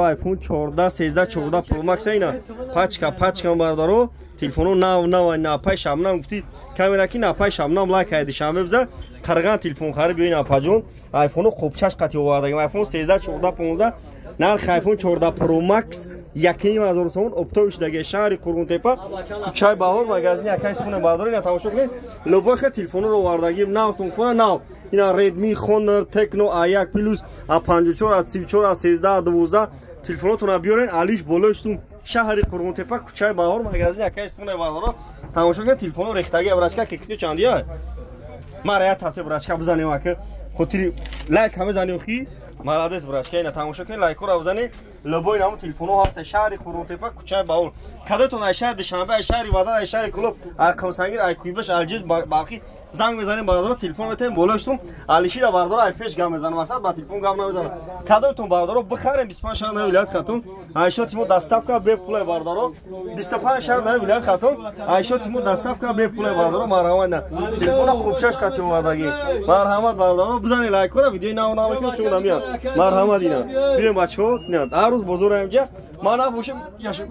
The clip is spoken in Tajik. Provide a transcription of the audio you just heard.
iPhone 14 13 14 Pro Max اینا پاچکا بردارو تلفنو نو پای شامنام گفتی کاملا کی نپای شامنام لایک کردی شامه بزن قرغان تلفن خراب ببین اپاجون آیفون خوب چش قطعی آوردیم آیفون 13 14 15 نرخ آیفون 14 Pro Max 1,000 سوم اپتوش دیگه شهر قرون تپا چای باور مغازنی اکاس خونه برداری نه تماشا کنید لوبخ تلفن رو آوردگیم نو تلفن نو اینا ردمی خوندر تکنو آیاک پلوس 54 34 13 12 تلفناتون بیارین علیش بالاشتون شهر قرون تپا چای باور مغازنی اکاس خونه بردارو تماشا کنید تلفن رو ریختگی براشکا که چندیه ماریا تاته براشکا بزنیم اکه خاطری لایک همه زنیو خی مالادس براشکا اینا تماشا کنید لایک رو بزنید لبوی نام تلفنو هست شهر قرون تپا کوچه باور کدتون شهر دشنبه شهر وادار شهر کلوب کمسانگیر ایکویبش الجید باقی زنگ میزنیم بردار تلفن بتیم بولاشتم علیشی دا بردار ایفش گام میزنم مقصد با تلفن گام نمیزنم کدتون بردار بخریم 25 شهر نه ولایت خاتون عایشا تیمو دستافکا به پول بردارو 25 شهر نه ولایت خاتون عایشا تیمو دستافکا به پول بردارو مرحمت نه تلفن خوبشش قطعی اومدگی مرحمت بردارو بزنید لایک کنید ویدیو نو میکنم شما میاد مرحمت اینا ببین بچه‌ها نه هر روز بزرگ اینجا ما نباشیم یا شکر